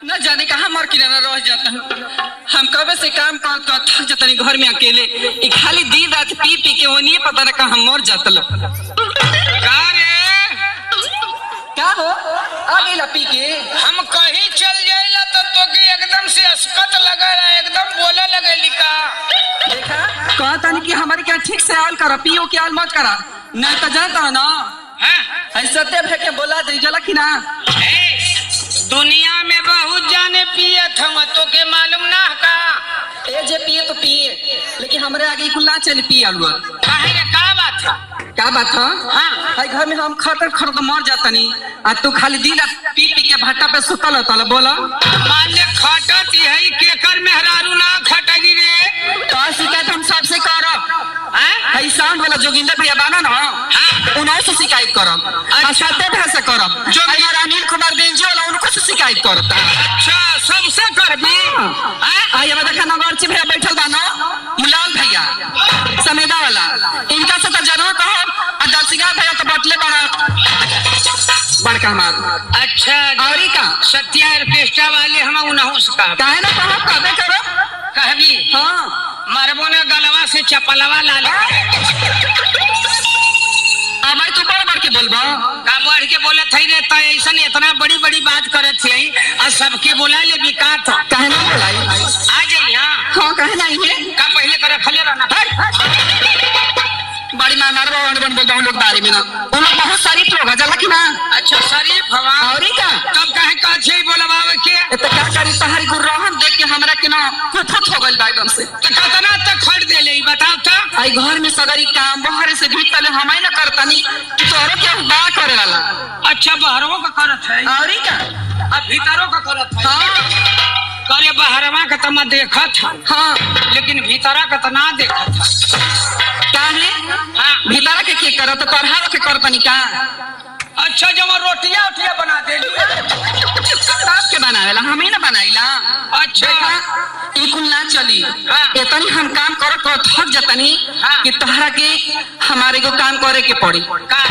न जाने कहाँ मर किनारा रह जाता हूँ। हम कब से काम कर थक जाता घर में अकेले खाली दिन रात पी पी के वो नहीं पता न कहाँ मर जाता क्या हो आ गई पी के हम कहीं चल जाएला तो तोके एकदम से अस्कत लगा एकदम बोले लगे लिखा देखा कहता नहीं कि हमारे क्या ठीक से आल करा पियो के आल मत करा नहीं तो जानता है ना ऐसा भे के बोला दे जला कि ना दुनिया में बहुत जाने पिए थे तो के मालूम ना का ए जे पिए तो पिए लेकिन हमरे आगे कुल ना चल पिए अलुआ काहे रे का बात है क्या बात है हां घर में हम खतर मर जाता नहीं आ तू खाली दिन रात पी पी के भट्टा पे सुतल होता बोला मान ले खटत है केकर मेहरारू ना खटगी रे तो शिकायत हम सबसे करब है साउंड वाला जोगिंदर भैया बाना ना उन्होंने से शिकायत करब अच्छा भैया से करब जो हमारा अनिल कुमार बेंजी वाला उनको से शिकायत करता अच्छा सबसे करबी आई अब देखा नगर से भैया बैठल बा ना मुलाल भैया समेदा वाला इनका से तो जरूर कहब और दलसिंगा भैया तो बटले बड़का हमार अच्छा और का सत्या ऑर्केस्ट्रा वाले हम उनहु से कहब काहे ना कहब कहबे करब कहबी हां मरबो ना गलवा से चपलवा ला ले अब तू बढ़ के बोलबा का बढ़ के बोले थई रे त ऐसा इतना बड़ी बड़ी बात करे थी और सबके बोला ले बिका था काहे ना बोलाई आ जाई हां काहे ना है का पहले करे खले रहना बड़ी मार बन बोलता हूं लोग बारे में ना उन लोग बहुत सारी लोग है जला कि ना अच्छा शरीफ हवा और का तब काहे का छे बोलबावे के तो क्या करी तहारी गुरहन देख के हमरा के ना कुफत हो गइल बाइबल से तो कतना तक खरीद दे ले बताओ तो आई घर में सगरी काम बहरे से भीतर हम ही ना करतानी तोरो के बा करे वाला अच्छा बहरवो का करत है और का अब भीतरों का करत है हां करे बहरवा का तमा देखत है हां लेकिन भीतरा का त ना देखत है काहे हां भीतर के करत पढ़ाव के करतनी का अच्छा जब रोटियां उठिया बना देली साफ के बनावेला हम ही ना बनाइला अच्छा ई कुल ना चली इतनी हम काम करत थक जतनी कि तोहरा के हमारे को काम करे के पड़ी का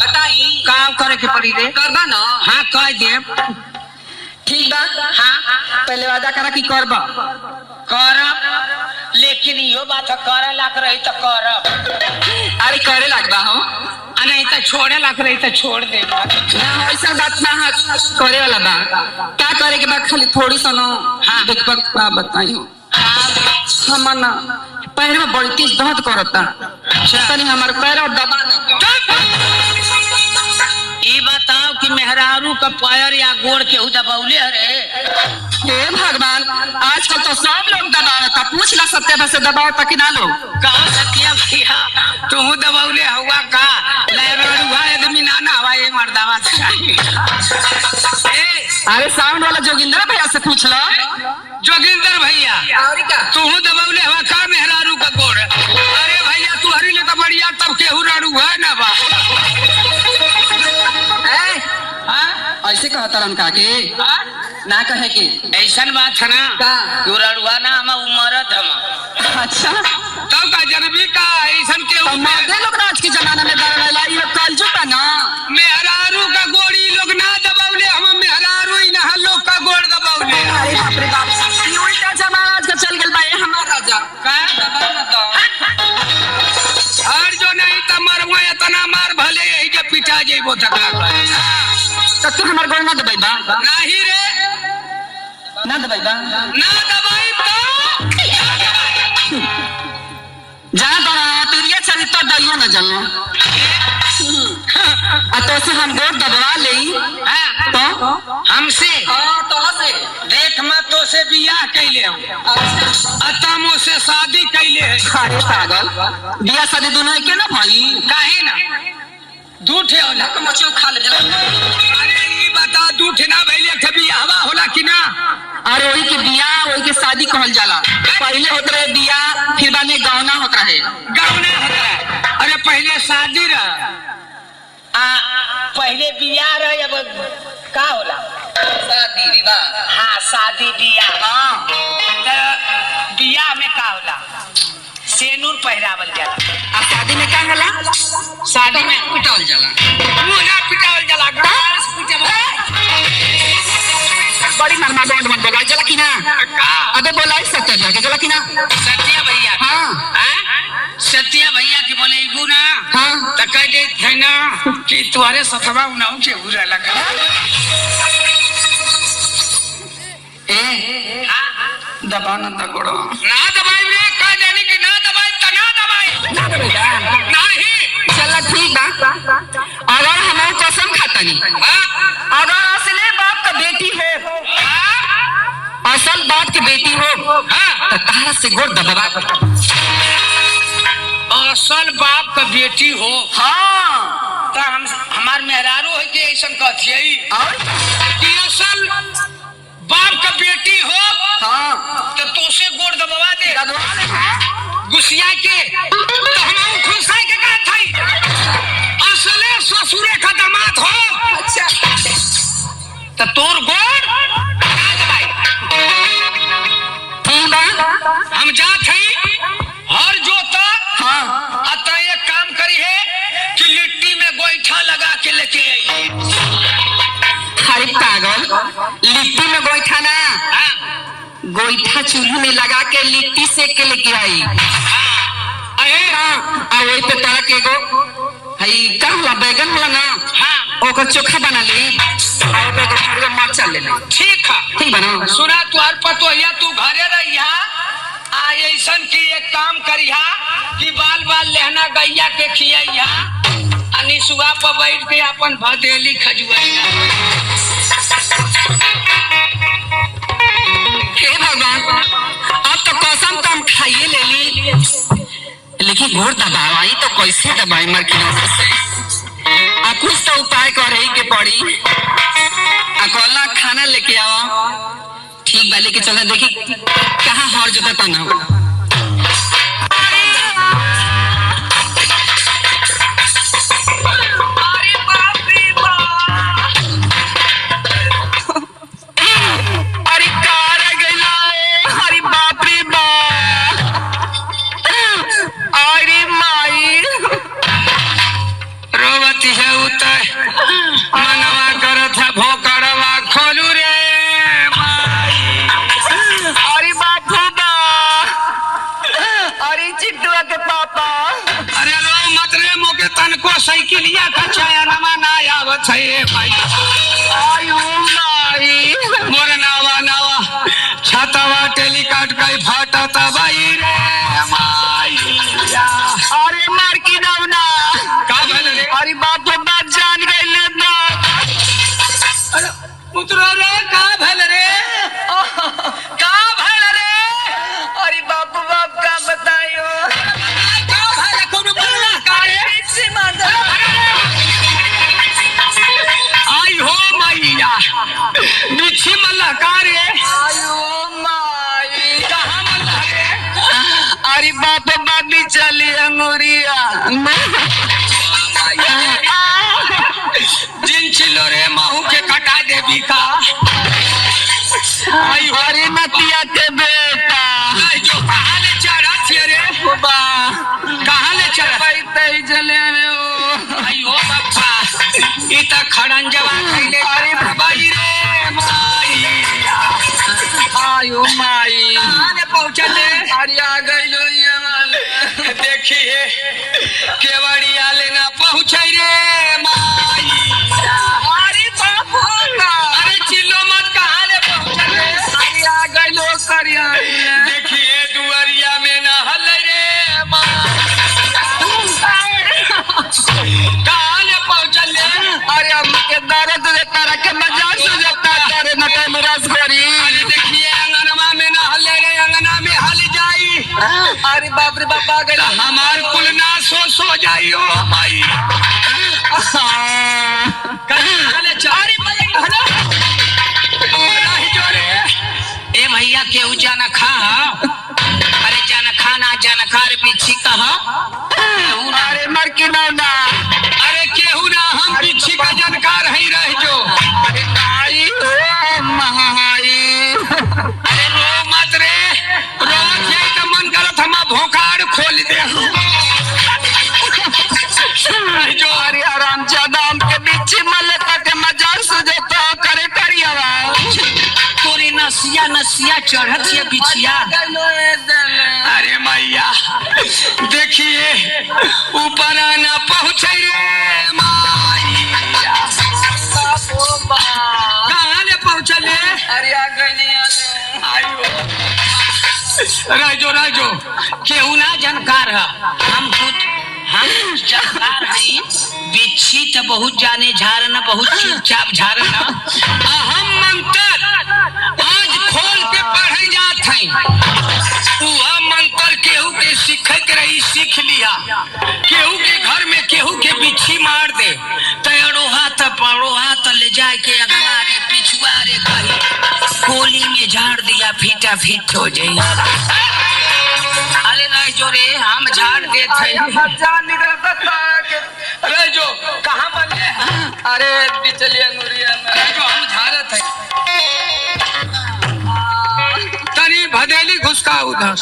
बताई काम करे के पड़ी रे करबा ना हां कह दे ठीक बा हां पहले वादा करा कि करबा करब लेकिन यो बात करे लाग रही तो करब अरे करे लगबा हो नहीं तो छोड़े लाग रही तो छोड़ दे ना ऐसा बात ना है करे वाला बा क्या करे के बाद खाली थोड़ी सुनो हां देखबा का बताइयो हम ना पैर में बड़ी तेज दर्द करता तनी हमार पैर और दबा ये बताओ कि मेहरारू का पैर या गोड़ के दबाउले रे हे भगवान आजकल तो सब लोग दबावता पूछ ला सत्य से दबावता कि ना लोग कहा सत्या भैया तू दबाउले हुआ का लहरारूहा आदमी ना ना हवा ये मर्दावा अरे साउंड वाला जोगिंदर भैया से पूछ लो जोगिंदर भैया और का तू दबाउले हुआ का मेहरारू का गोड़ अरे भैया तू हरी ले तो बढ़िया तब केहू रारू है ना बा ऐसे कहता रन का के ना कहे के ऐसन बात है ना का तू रारूहा ना हम उमरत हम अच्छा तो का जनबी का ऐसन के मर्दे लोग आज के जमाना में दबावेला ये कल जुटा ना मेहरारू का गोड़ी लोग ना दबाउले हम मेहरारू ही ना लोग का गोड़ दबाउले अरे बाप रे बाप ये उल्टा जमाना आज का चल गेल बा ये हमार राजा का दबाव ना तो और जो नहीं त मरवा इतना मार भले यही के पिटा जेबो तका तो तू हमार गोड़ ना दबाइबा नहीं रे ना दबाइबा ना दबाई तो जा तेरिया चरित्र दइयो न जलो आ तो से हम गोड़ दबवा लेई तो हमसे तो से देख मत तो से बियाह कैले हम अतमो से शादी कैले है अरे पागल बियाह शादी दोनों के ना भाई काहे ना दूठे होला मचो खा ले अरे ई बता दूठे ना भइले के बियाहवा होला कि ना अरे वही के बियाह वही के शादी कहल जाला पहले होत रहे बियाह फिर बाद में गौना होत रहे गौना होता अरे पहले शादी रह पहले बियाह रहे अब का होला शादी विवाह हाँ शादी बियाह हाँ तो बियाह में का होला सेनूर पहरावल जाला आ शादी में का होला शादी में पिटावल जाला मुंह ना पिटावल जाला गास पिटावल बड़ी नरमा दौड़ मत बोला चला कि ना का अबे बोला सत्य जाके चला कि ना सत्या भैया हाँ सत्या भैया की बोले इबू ना हाँ तो कह दे थे ना कि तुम्हारे सथवा उनाऊ के बुरा लगा ए दबा ना तगड़ो ना दबाई रे कह देनी कि ना दबाई तो ना दबाई नहीं चला ठीक बा अगर हम कसम खाता नहीं अगर असले बाप का बेटी हो असल बाप की बेटी हो तो तारा से गोड़ दबा असल बाप का बेटी हो हाँ तो हम हमार मेहरारू है कि ऐसा कहती कि असल बाप का बेटी हो हाँ तो तुसे गोड़ दबवा दे गुस्सिया के तो हम खुश है के कहत हई असले ससुरे का दामाद हो अच्छा तो तोर गोड़ ना दबाई ठीक बा हम जात हई हर जोता हाँ अतः एक काम करी है कि लिट्टी में गोईठा लगा के लेके आई अरे पागल लिट्टी में गोईठा ना गोईठा चूल्हे में लगा के लिट्टी सेक के लेके आई हाँ वही पे तारा के गो हई का होला बैगन होला ना ओकर चोखा बना ली और पे थोड़ा मरचा ले ले ठीक बना सुना तुहार पतोहिया तू घरे रहिया आ ऐसन की एक काम करिहा कि बाल बाल लहना गैया के खियैया अनि सुबह पर बैठ के अपन भदेली खजुआइया हे भगवान अब तो कसम तो हम खाइए ले ली लेकिन घोर दबाई तो कैसे दबाई मर की से आ कुछ तो उपाय करे के पड़ी अकोला खाना लेके आओ ठीक बा लेके चलना देखी कहाँ हर जोता तना मनवा करत है भोकड़वा खोलू रे अरे बापू बा अरे चिट्टुआ के पापा अरे रो मत रे मोके तनको साइकिलिया का चयनमा ना आवत है भाई आयु माई मोर नावा छतवा टेलीकाट का फाटता भाई रे माईया अरे मार की नवना का भले रे अरे बापू बा जान गए ना अरे पुत्र रे का भले रे अरे बापू बाप का बताइयो का भले कोनो बोला का रे आई हो मैया बिछी मल्ला का रे आयु माई कहां मल्ला रे अरे बापू बाबी चली अंगूरिया जिन चिलो रे महू के कटा देवी का आई हरी नतिया के बेटा नहीं जो कहां ले चढ़ा थे रे बा कहां ले चढ़ा भाई तई चले रे ओ आई हो बाबा ई त खड़ंजवा खइले अरे भाई रे माई आयु माई कहां ले पहुंचले अरे आ गइलो ये देखिए केवड़िया लेना पहुंचे रे माई अरे बापू का अरे चिल्लो मत कहां ले पहुंचले अरे आ गइलो करिया देखिए दुआरिया में ना हल रे माई कहां ले पहुंचले अरे अम्मा के दर्द देता रखे मजाक से देता करे न टाइम रस करी अरे देखिए अंगनमा में ना हल रे अंगना में हल जाई अरे बाप रे बाप आ गइलो हमार कुल ना सो जाइयो माई कहां ले चल अरे ए भैया केहू जाना खा अरे जाना खाना जाना खा रे पीछी कहा अरे मर की ना अरे केहू ना हम पीछी का जानकार है रह जो अरे नाई ओ महाई अरे रो मत रे रोज यही तो मन करत हम भोकाड़ खोल दे जो अरे आराम ज्यादा हम के बीच में लेता के मजाक से देता करे करिया नसिया नसिया चढ़त है बिछिया। अरे मैया देखिए ऊपर आना पहुँचे रे मैया। कहाँ ले पहुँचले? अरे आ गई राजो राजो केहू ना जानकार है, हम जानकार हई। बिच्छी तो बहुत जाने झारना, बहुत चुपचाप झारना। हम मंत्र आज खोल के पढ़े जात हई। वह मंत्र केहू के सीखत रही सीख लिया। केहू के घर में केहू के बिच्छी मार दे तो अड़ोहा तो पड़ोहा तो ले जाए के अगवा रे पिछुआ रे कही कोली में झाड़ दिया फीटा फीट हो जाए। अरे नहीं जो रे हम झाड़ देते अरे जो कहाँ बने? अरे बिचली अंगुरिया में जो हम झाड़त है तनी भदेली घुसका उधर।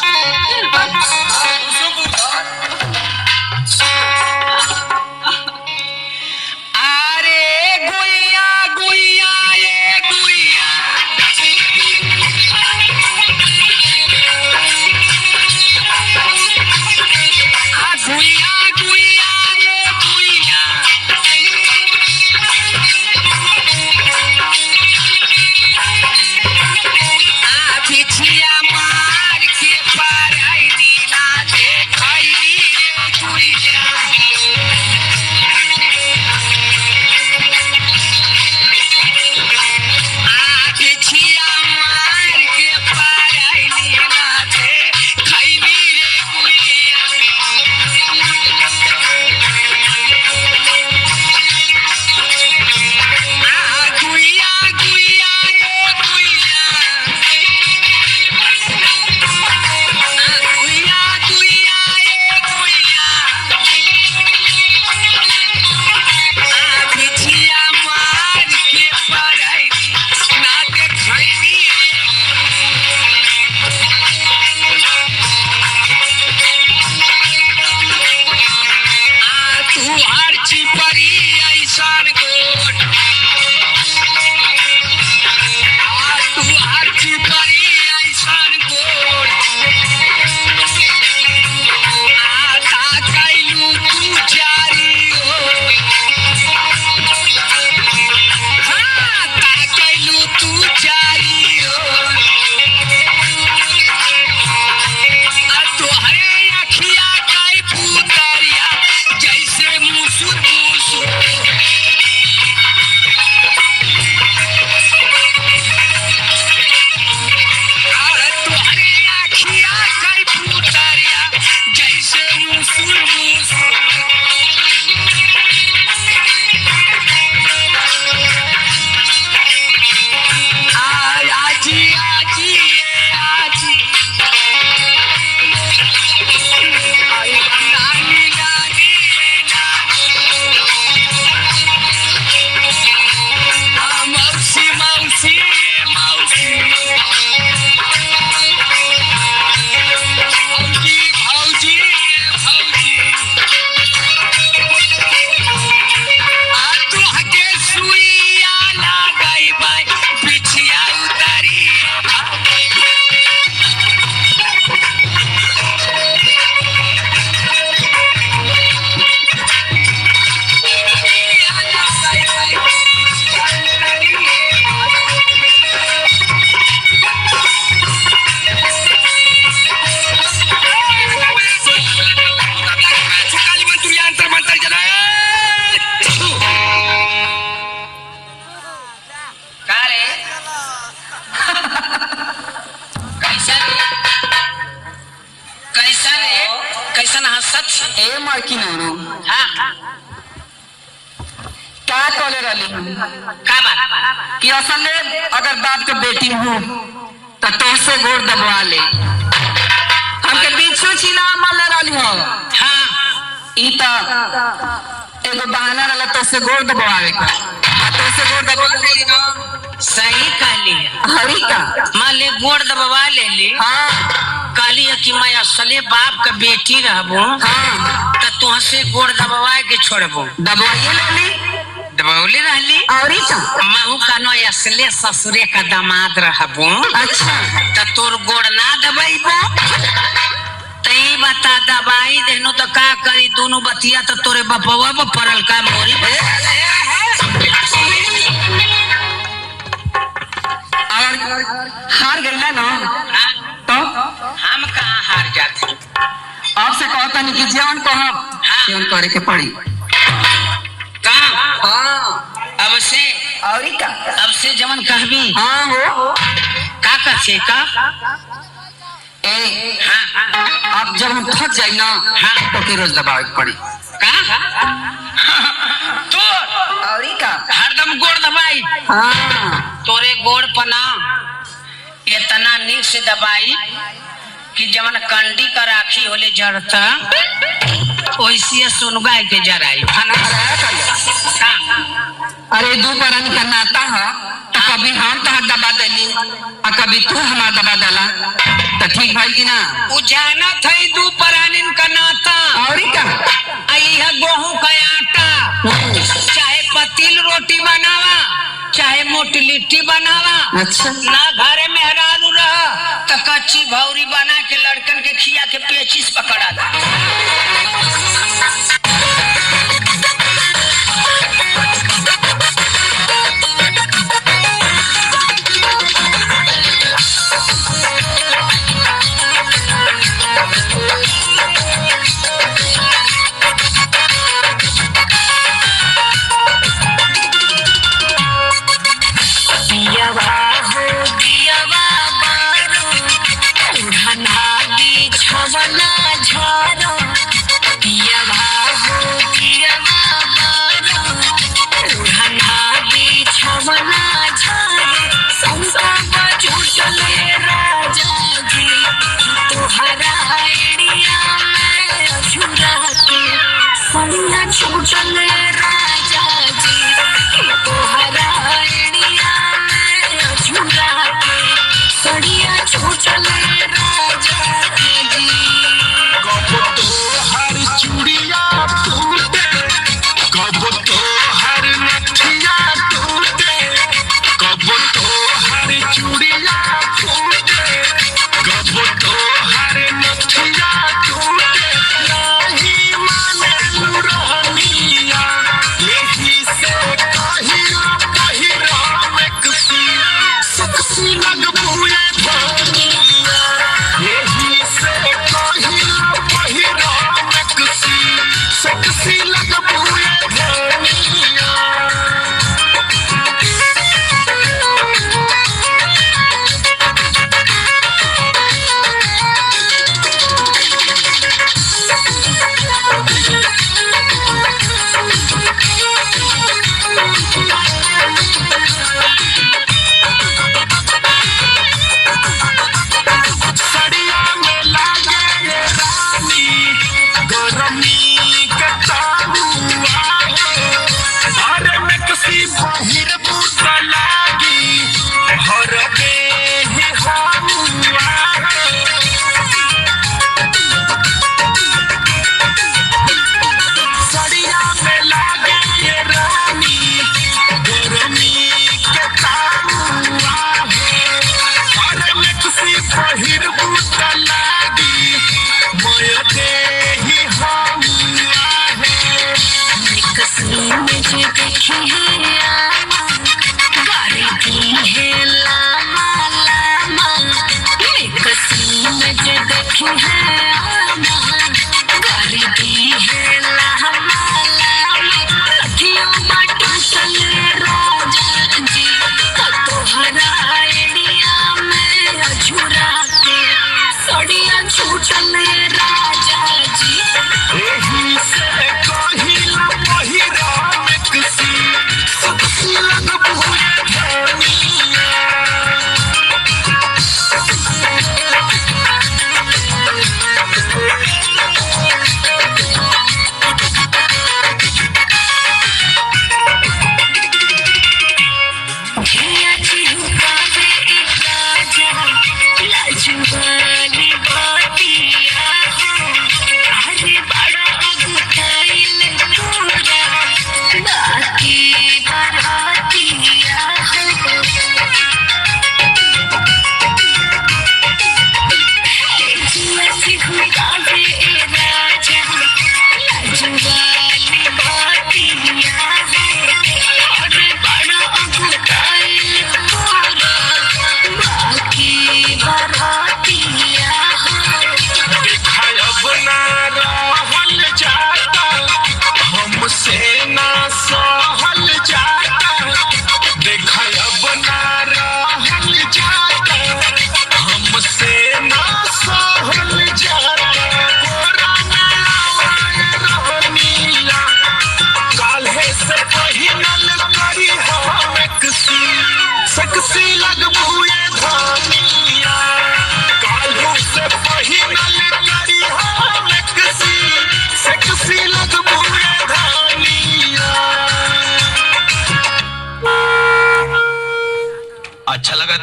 अरे गुइया गुइया ये गुइया गुइया गुइया ये गुइया बिछिया मार के पाराई नीला देखाई रे गुइया। बिछिया मार के पाराई नीला देखाई रे गुइया। गुइया गुइया ये गुइया गुइया गुइया ये गुइया बिछिया मार के पढ़ाई ना देखैनी तू हर चिपरी ऐसान गोट तू हर चिपरी ऐसान गोट आता कैलू तू जारी हो ता कैलू तू जारी हो तोहरे अखिया काई पुतरिया जैसे मुसुर मुसुर तोहरे अखिया काई पुतरिया जैसे मुसुर मुसुर आजी आजी आजी नानी नानी मौसी मौसी मौसी भौजी भौजी भौजी तू हके सुइया लगाई बाई बिछिया उतारी कैसन हंसत ए मार्की नोरो हाँ क्या कॉले रही का बात कि असल में अगर बाप के बेटी हूँ तो तोसे गोड़ दबवा ले हमके बीचू छिना मल रही हो हाँ ई तो एगो बहाना रहला तोसे गोड़ दबवावे का तोसे गोड़ दबवा सही कहली हरी का मान ले गोड़ दबवा ले ली हाँ कहली कि मैं असले बाप का बेटी रहबो हाँ तो तुहसे गोड़ दबवा के छोड़बो दबवाइए ले ली दबौली रहली और महू कानो असले ससुरे का दामाद रहबो। अच्छा तो तोर गोड़ ना दबाइबो तई बता दबाई देनो तो का करी दोनों बतिया तो तोरे बपवा पर पड़ल का मोरी और हार गईला ना तो हम कहाँ हार जाते आपसे कहता नहीं कि जीवन को हम जीवन करे के पड़ी काम हाँ अब से और का अब से जवन कहबी हाँ हो का कछे का ए हाँ अब जब हम थक जाए ना हाँ तो के रोज दबावे के पड़ी का तो और का हरदम गोड़ दबाई हाँ तोरे गोड़ पना इतना नीक से दबाई कि जवन कंडी का राखी होले जड़ता वैसे सुनगाई के जराई खाना खराया कर अरे दो परानी का नाता है तो कभी हम तो दबा देली और कभी तू हमारा दबा डाला तो ठीक भाई की ना उ जाना था दू परानिन का नाता और का आई है गेहूं का आटा चाहे पतील रोटी बनावा चाहे मोटी लिट्टी बनावा अच्छा ना घरे मेहरारू रहा तो कच्ची भौरी बना के लड़कन के खिया के पेचिस पकड़ा दा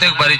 देख बड़ी